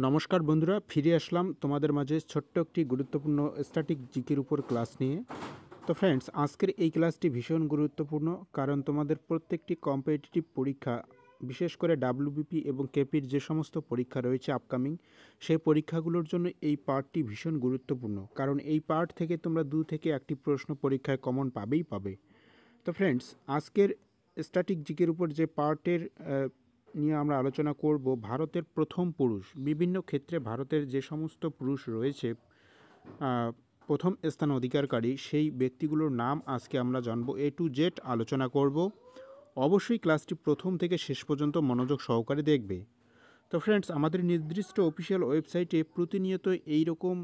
নমস্কার বন্ধুরা, ফিরে আসলাম তোমাদের মাঝে ছোট্ট একটি গুরুত্বপূর্ণ স্ট্যাটিক জিকের উপর ক্লাস নিয়ে। তো ফ্রেন্ডস, আজকের এই ক্লাসটি ভীষণ গুরুত্বপূর্ণ, কারণ তোমাদের প্রত্যেকটি কম্পিটিটিভ পরীক্ষা, বিশেষ করে ডাব্লিউবিপি এবং কেপির যে সমস্ত পরীক্ষা রয়েছে আপকামিং, সেই পরীক্ষাগুলোর জন্য এই পার্টটি ভীষণ গুরুত্বপূর্ণ, কারণ এই পার্ট থেকে তোমরা 2 থেকে 1টি প্রশ্ন পরীক্ষায় কমন পাবে। তো ফ্রেন্ডস, আজকের স্ট্যাটিক জিকের উপর যে পার্টের নিয়ে আমরা আলোচনা করব, ভারতের প্রথম পুরুষ। বিভিন্ন ক্ষেত্রে ভারতের যে সমস্ত পুরুষ রয়েছে প্রথম স্থান অধিকারকারী, সেই ব্যক্তিগুলোর নাম আজকে আমরা জানবো, A to Z আলোচনা করব। অবশ্যই ক্লাসটি প্রথম থেকে শেষ পর্যন্ত মনোযোগ সহকারে দেখবে। তো ফ্রেন্ডস, আমাদের নির্দিষ্ট অফিসিয়াল ওয়েবসাইটে প্রতিনিয়ত এই রকম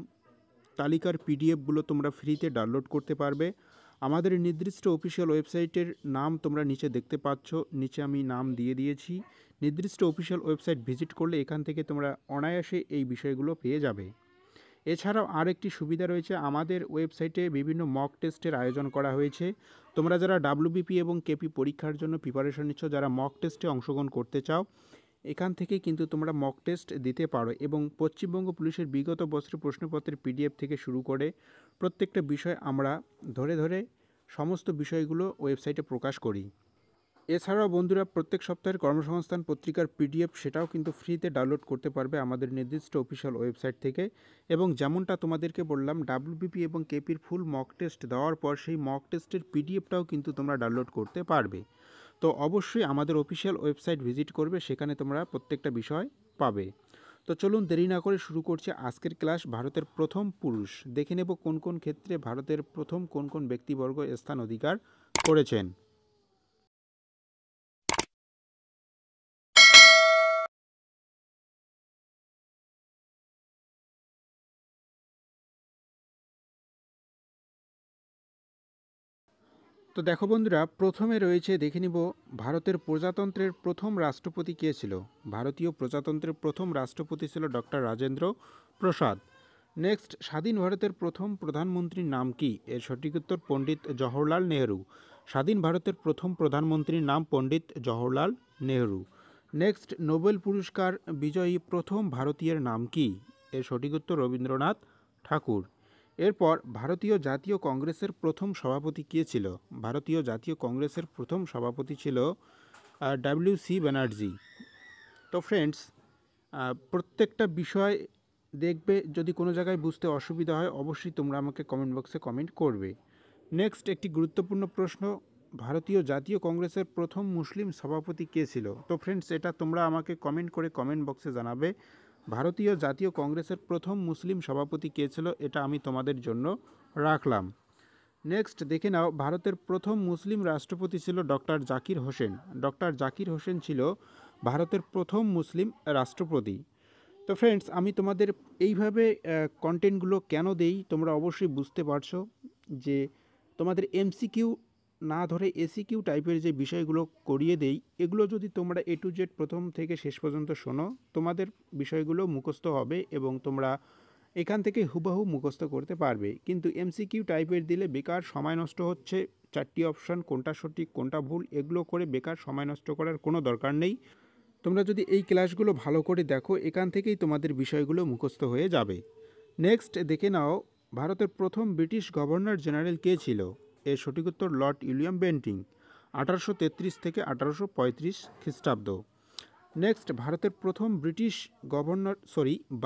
তালিকার পিডিএফগুলো তোমরা ফ্রিতে ডাউনলোড করতে পারবে। আমাদের নির্দিষ্ট অফিসিয়াল ওয়েবসাইটের নাম তোমরা নিচে দেখতে পাচ্ছ, নিচে আমি নাম দিয়ে দিয়েছি। নির্দিষ্ট অফিসিয়াল ওয়েবসাইট ভিজিট করলে এখান থেকে তোমরা অনায়াসে এই বিষয়গুলো পেয়ে যাবে। এছাড়াও আরেকটি সুবিধা রয়েছে, আমাদের ওয়েবসাইটে বিভিন্ন মক টেস্টের আয়োজন করা হয়েছে। তোমরা যারা ডাব্লিউবিপি এবং কেপি পরীক্ষার জন্য প্রিপারেশন নিচ্ছ, যারা মক টেস্টে অংশগ্রহণ করতে চাও, এখান থেকে কিন্তু তোমরা মক টেস্ট দিতে পারো। এবং পশ্চিমবঙ্গ পুলিশের বিগত বছরের প্রশ্নপত্রের পিডিএফ থেকে শুরু করে প্রত্যেকটা বিষয় আমরা ধরে সমস্ত বিষয়গুলো ওয়েবসাইটে প্রকাশ করি। এছাড়াও বন্ধুরা, প্রত্যেক সপ্তাহের কর্মসংস্থান পত্রিকার পিডিএফ, সেটাও কিন্তু ফ্রিতে ডাউনলোড করতে পারবে আমাদের নির্দিষ্ট অফিসিয়াল ওয়েবসাইট থেকে। এবং যেমনটা তোমাদেরকে বললাম, ডাব্লিউবিপি এবং কেপির ফুল মক টেস্ট দেওয়ার পর সেই মক টেস্টের পিডিএফটাও কিন্তু তোমরা ডাউনলোড করতে পারবে। তো অবশ্যই আমাদের অফিসিয়াল ওয়েবসাইট ভিজিট করবে, সেখানে তোমরা প্রত্যেকটা বিষয় পাবে। তো চলুন দেরি না করে শুরু করছি আজকের ক্লাস। ভারতের প্রথম পুরুষ, দেখে নেব কোন কোন ক্ষেত্রে ভারতের প্রথম কোন ব্যক্তিবর্গ স্থান অধিকার করেছেন। তো দেখো বন্ধুরা, প্রথমে রয়েছে, দেখে নিব ভারতের প্রজাতন্ত্রের প্রথম রাষ্ট্রপতি কে ছিল। ভারতীয় প্রজাতন্ত্রের প্রথম রাষ্ট্রপতি ছিল ডক্টর রাজেন্দ্র প্রসাদ। নেক্সট, স্বাধীন ভারতের প্রথম প্রধানমন্ত্রীর নাম কি? এর সঠিক উত্তর পণ্ডিত জওহরলাল নেহরু। স্বাধীন ভারতের প্রথম প্রধানমন্ত্রীর নাম পণ্ডিত জওহরলাল নেহরু। নেক্সট, নোবেল পুরস্কার বিজয়ী প্রথম ভারতীয়ের নাম কি? এর সঠিক উত্তর রবীন্দ্রনাথ ঠাকুর। এরপর, ভারতীয় জাতীয় কংগ্রেসের প্রথম সভাপতি কে ছিল? ভারতীয় জাতীয় কংগ্রেসের প্রথম সভাপতি ছিল ডব্লিউ.সি. ব্যানার্জি। তো ফ্রেন্ডস, প্রত্যেকটা বিষয় দেখবে, যদি কোনো জায়গায় বুঝতে অসুবিধা হয় অবশ্যই তোমরা আমাকে কমেন্ট বক্সে কমেন্ট করবে। নেক্সট, একটি গুরুত্বপূর্ণ প্রশ্ন, ভারতীয় জাতীয় কংগ্রেসের প্রথম মুসলিম সভাপতি কে ছিল? তো ফ্রেন্ডস, এটা তোমরা আমাকে কমেন্ট করে কমেন্ট বক্সে জানাবে। ভারতীয় জাতীয় কংগ্রেসের প্রথম মুসলিম সভাপতি কে ছিল, এটা আমি তোমাদের জন্য রাখলাম। নেক্সট, দেখে নাও, ভারতের প্রথম মুসলিম রাষ্ট্রপতি ছিল ডক্টর জাকির হোসেন। ডক্টর জাকির হোসেন ছিল ভারতের প্রথম মুসলিম রাষ্ট্রপতি। তো ফ্রেন্ডস, আমি তোমাদের এইভাবে কন্টেন্টগুলো কেন দেই তোমরা অবশ্যই বুঝতে পারছো, যে তোমাদের এমসিকিউ না ধরে এসিকিউ টাইপের যে বিষয়গুলো করিয়ে দেই, এগুলো যদি তোমরা A to Z প্রথম থেকে শেষ পর্যন্ত শোনো, তোমাদের বিষয়গুলো মুখস্থ হবে এবং তোমরা এখান থেকে হুবহু মুখস্থ করতে পারবে। কিন্তু এমসিকিউ টাইপের দিলে বেকার সময় নষ্ট হচ্ছে। 4টি অপশান, কোনটা সঠিক কোনটা ভুল, এগুলো করে বেকার সময় নষ্ট করার কোনো দরকার নেই। তোমরা যদি এই ক্লাসগুলো ভালো করে দেখো, এখান থেকেই তোমাদের বিষয়গুলো মুখস্থ হয়ে যাবে। নেক্সট, দেখে নাও, ভারতের প্রথম ব্রিটিশ গভর্নর জেনারেল কে ছিল? এর সঠিক উত্তর লর্ড উইলিয়াম বেন্টিং, 1833 থেকে 1835 খ্রিস্টাব্দ। নেক্সট, ভারতের প্রথম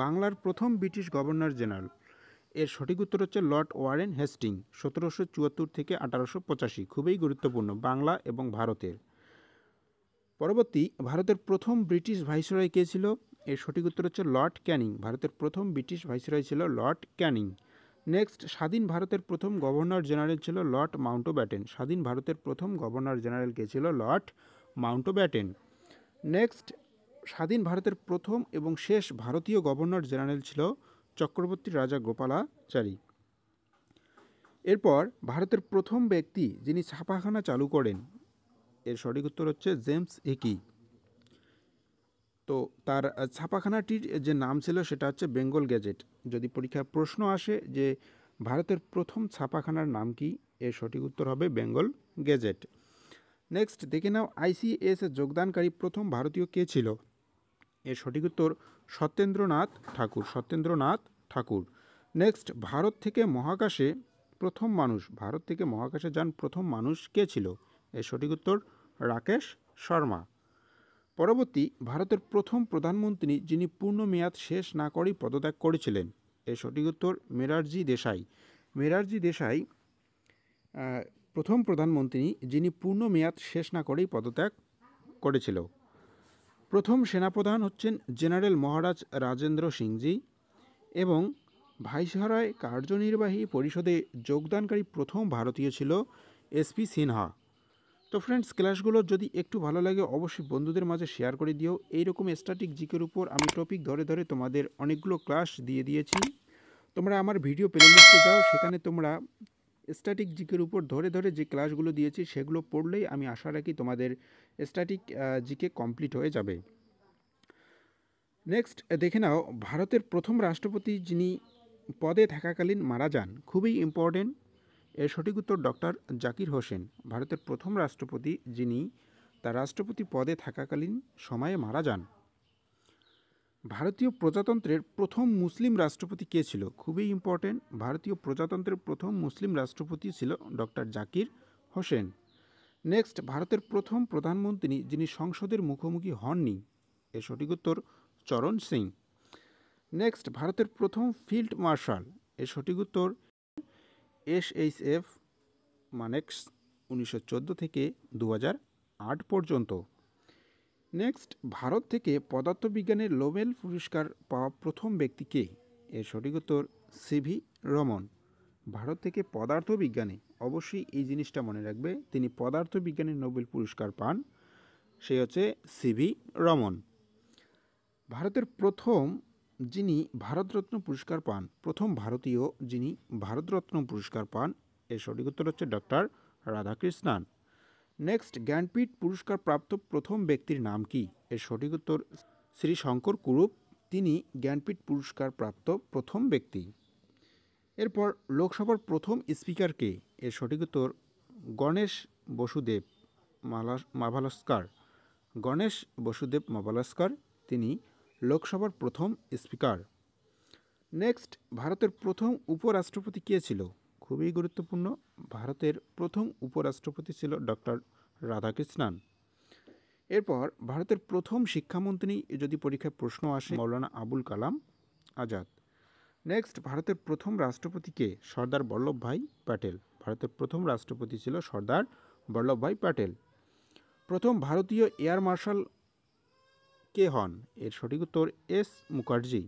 বাংলার প্রথম ব্রিটিশ গভর্নর জেনারেল, এর সঠিক উত্তর হচ্ছে লর্ড ওয়ারেন হেস্টিং, 1774 থেকে 1885। খুবই গুরুত্বপূর্ণ বাংলা এবং ভারতের। পরবর্তী, ভারতের প্রথম ব্রিটিশ ভাইসরয় কে ছিল? এর সঠিক উত্তর হচ্ছে লর্ড ক্যানিং। ভারতের প্রথম ব্রিটিশ ভাইসরয় ছিল লর্ড ক্যানিং। নেক্সট, স্বাধীন ভারতের প্রথম গভর্নর জেনারেল ছিল লর্ড মাউন্টব্যাটেন। স্বাধীন ভারতের প্রথম গভর্নর জেনারেল কে ছিল? Lord Mountbatten. নেক্সট, স্বাধীন ভারতের প্রথম এবং শেষ ভারতীয় গভর্নর জেনারেল ছিল চক্রবর্তী রাজা গোপালাচারী। এরপর, ভারতের প্রথম ব্যক্তি যিনি ছাপাখানা চালু করেন, এর সঠিক উত্তর হচ্ছে জেমস হিকি। তো তার ছাপাখানাটির যে নাম ছিল সেটা হচ্ছে বেঙ্গল গেজেট। যদি পরীক্ষায় প্রশ্ন আসে যে ভারতের প্রথম ছাপাখানার নাম কি, এর সঠিক উত্তর হবে বেঙ্গল গেজেট। নেক্সট, দেখে নাও, আইসিএস এ যোগদানকারী প্রথম ভারতীয় কে ছিল? এর সঠিক উত্তর সত্যেন্দ্রনাথ ঠাকুর। সত্যেন্দ্রনাথ ঠাকুর। নেক্সট, ভারত থেকে মহাকাশে যান প্রথম মানুষ কে ছিল? এর সঠিক উত্তর রাকেশ শর্মা। পরবর্তী, ভারতের প্রথম প্রধানমন্ত্রী যিনি পূর্ণ মেয়াদ শেষ না করেই পদত্যাগ করেছিলেন? এর সঠিক উত্তর মোরারজি দেশাই। মোরারজি দেশাই প্রথম প্রধানমন্ত্রী যিনি পূর্ণ মেয়াদ শেষ না করেই পদত্যাগ করেছিল। প্রথম সেনাপ্রধান হচ্ছেন জেনারেল মহারাজ রাজেন্দ্র সিংজি এবং ভাইসরয় কার্যনির্বাহী পরিষদে যোগদানকারী প্রথম ভারতীয় ছিল এসপি সিনহা। তো ফ্রেন্ডস, ক্লাসগুলো যদি একটু ভালো লাগে অবশ্যই বন্ধুদের মাঝে শেয়ার করে দিও। এইরকম স্ট্যাটিক জিকের উপর আমি টপিক ধরে ধরে তোমাদের অনেকগুলো ক্লাস দিয়ে দিয়েছি। তোমরা আমার ভিডিও প্লেলিস্টে যাও, সেখানে তোমরা স্ট্যাটিক জিকের উপর ধরে ধরে যে ক্লাসগুলো দিয়েছি সেগুলো পড়লেই আমি আশা রাখি তোমাদের স্ট্যাটিক জিকে কমপ্লিট হয়ে যাবে। নেক্সট দেখে নাও, ভারতের প্রথম রাষ্ট্রপতি যিনি পদে থাকাকালীন মারা যান, খুবই ইম্পর্টেন্ট। এর সঠিক উত্তর ডক্টর জাকির হোসেন। ভারতের প্রথম রাষ্ট্রপতি যিনি তার রাষ্ট্রপতি পদে থাকাকালীন সময়ে মারা যান। ভারতীয় প্রজাতন্ত্রের প্রথম মুসলিম রাষ্ট্রপতি কে ছিল? খুবই ইম্পর্টেন্ট। ভারতীয় প্রজাতন্ত্রের প্রথম মুসলিম রাষ্ট্রপতি ছিল ডক্টর জাকির হোসেন। নেক্সট, ভারতের প্রথম প্রধানমন্ত্রী যিনি সংসদের মুখোমুখি হননি? এর সঠিক উত্তর চরণ সিং। নেক্সট, ভারতের প্রথম ফিল্ড মার্শাল? এর সঠিক উত্তর SHF মানেক্স, 1914 থেকে 2008 পর্যন্ত। নেক্সট, ভারত থেকে পদার্থবিজ্ঞানের নোবেল পুরস্কার পাওয়া প্রথম ব্যক্তি কে? এর সঠিক উত্তর সিভি রমন। ভারত থেকে পদার্থবিজ্ঞানে, অবশ্যই এই জিনিসটা মনে রাখবে, তিনি পদার্থবিজ্ঞানের নোবেল পুরস্কার পান, সে হচ্ছে সিভি রমন। ভারতের প্রথম যিনি ভারতরত্ন পুরস্কার পান, প্রথম ভারতীয় যিনি ভারতরত্ন পুরস্কার পান, এর সঠিক উত্তর হচ্ছে ডক্টর রাধাকৃষ্ণান। নেক্সট, জ্ঞানপীঠ পুরস্কার প্রাপ্ত প্রথম ব্যক্তির নাম কি? এর সঠিক উত্তর শ্রী শঙ্কর কুরুপ, তিনি জ্ঞানপীঠ পুরস্কার প্রাপ্ত প্রথম ব্যক্তি। এরপর লোকসভার প্রথম স্পিকার কে? এর সঠিক উত্তর গণেশ বসুদেব মাভালস্কার। গণেশ বসুদেব মাভালস্কার, তিনি লোকসভার প্রথম স্পিকার। নেক্সট, ভারতের প্রথম উপরাষ্ট্রপতি কে ছিল? খুবই গুরুত্বপূর্ণ, ভারতের প্রথম উপরাষ্ট্রপতি ছিল ডক্টর রাধাকৃষ্ণান। এরপর ভারতের প্রথম শিক্ষামন্ত্রী যদি পরীক্ষায় প্রশ্ন আসে, মৌলানা আবুল কালাম আজাদ। নেক্সট, ভারতের প্রথম রাষ্ট্রপতি কে? সর্দার বল্লভভাই প্যাটেল। ভারতের প্রথম রাষ্ট্রপতি ছিল সর্দার বল্লভভাই প্যাটেল। প্রথম ভারতীয় এয়ার মার্শাল কে হন? এর সঠিক উত্তর এস মুখার্জি।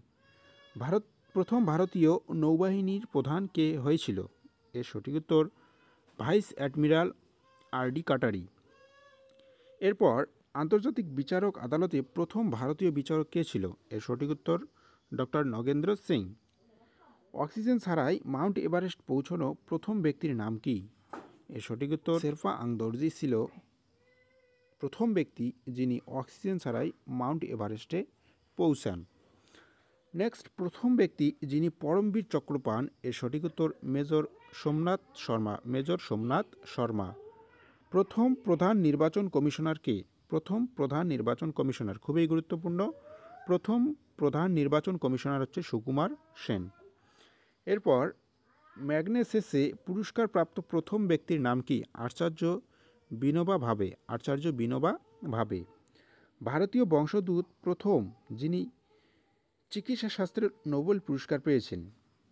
প্রথম ভারতীয় নৌবাহিনীর প্রধান কে হয়েছিল? এর সঠিক উত্তর ভাইস অ্যাডমিরাল RD কাটারি। এরপর আন্তর্জাতিক বিচারক আদালতে প্রথম ভারতীয় বিচারক কে ছিল? এর সঠিক উত্তর ডক্টর নগেন্দ্র সিং। অক্সিজেন ছাড়াই মাউন্ট এভারেস্ট পৌঁছানো প্রথম ব্যক্তির নাম কি? এর সঠিক উত্তর শেরপা আংদরজি ছিল প্রথম ব্যক্তি যিনি অক্সিজেন ছাড়াই মাউন্ট এভারেস্টে পৌঁছান। নেক্সট, প্রথম ব্যক্তি যিনি পরমবীর চক্র পান, এর সঠিক উত্তর মেজর সোমনাথ শর্মা। মেজর সোমনাথ শর্মা। প্রথম প্রধান নির্বাচন কমিশনার কে? প্রথম প্রধান নির্বাচন কমিশনার, খুবই গুরুত্বপূর্ণ, প্রথম প্রধান নির্বাচন কমিশনার হচ্ছে সুকুমার সেন। এরপর ম্যাগনেসেসে পুরস্কারপ্রাপ্ত প্রথম ব্যক্তির নাম কি? আচার্য বিনোবা ভাবে। আচার্য বিনোবা ভাবে। ভারতীয় বংশোদ্ভূত প্রথম যিনি চিকিৎসা শাস্ত্রের নোবেল পুরস্কার পেয়েছেন,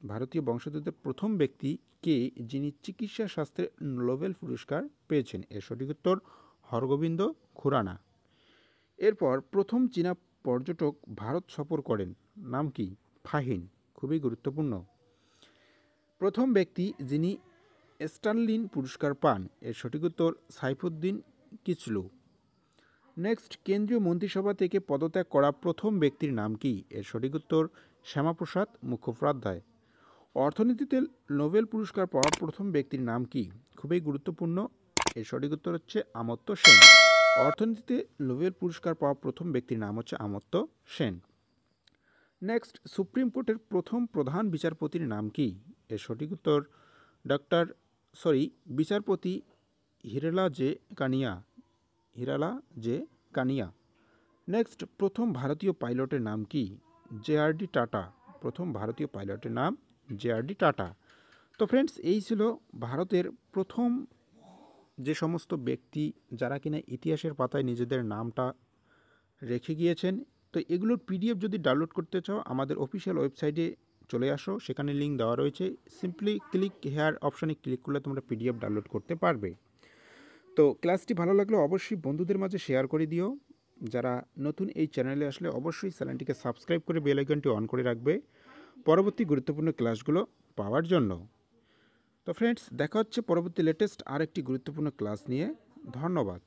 ভারতীয় বংশোদ্ভূতের প্রথম ব্যক্তি কে যিনি চিকিৎসা শাস্ত্রে নোবেল পুরস্কার পেয়েছেন? এর সঠিক উত্তর হরগোবিন্দ খুরানা। এরপর প্রথম চীনা পর্যটক ভারত সফর করেন, নাম কি? ফাহিন। খুবই গুরুত্বপূর্ণ। প্রথম ব্যক্তি যিনি স্টানলিন পুরস্কার পান, এর সঠিক উত্তর সাইফুদ্দিন কিচলু। নেক্সট, কেন্দ্রীয় মন্ত্রিসভা থেকে পদত্যাগ করা প্রথম ব্যক্তির নাম কি? এর সঠিক উত্তর শ্যামাপ্রসাদ মুখোপাধ্যায়। অর্থনীতিতে নোবেল পুরস্কার পাওয়া প্রথম ব্যক্তির নাম কি? খুবই গুরুত্বপূর্ণ, এর সঠিক উত্তর হচ্ছে অমর্ত্য সেন। অর্থনীতিতে নোবেল পুরস্কার পাওয়া প্রথম ব্যক্তির নাম হচ্ছে অমর্ত্য সেন। নেক্সট, সুপ্রিম কোর্টের প্রথম প্রধান বিচারপতির নাম কি? এর সঠিক উত্তর বিচারপতি Hiralal J Kania. Hiralal J Kania. Next, প্রথম ভারতীয় পাইলটের নাম কি? জে.আর.ডি. টাটা। প্রথম ভারতীয় পাইলটের নাম জে.আর.ডি. টাটা। তো ফ্রেন্ডস, এই ছিল ভারতের প্রথম যে সমস্ত ব্যক্তি যারা কিনা ইতিহাসের পাতায় নিজেদের নামটা রেখে গিয়েছেন। তো এগুলোর পিডিএফ যদি ডাউনলোড করতে চাও আমাদের অফিসিয়াল ওয়েবসাইটে চলে আসো, সেখানে লিঙ্ক দেওয়া রয়েছে। সিম্পলি ক্লিক হেয়ার অপশানে ক্লিক করলে তোমরা পিডিএফ ডাউনলোড করতে পারবে। তো ক্লাসটি ভালো লাগলে অবশ্যই বন্ধুদের মাঝে শেয়ার করে দিও। যারা নতুন এই চ্যানেলে আসলে অবশ্যই চ্যানেলটিকে সাবস্ক্রাইব করে বেল আইকনটি অন করে রাখবে পরবর্তী গুরুত্বপূর্ণ ক্লাসগুলো পাওয়ার জন্য। তো ফ্রেন্ডস, দেখা হচ্ছে পরবর্তী লেটেস্ট আরেকটি গুরুত্বপূর্ণ ক্লাস নিয়ে। ধন্যবাদ।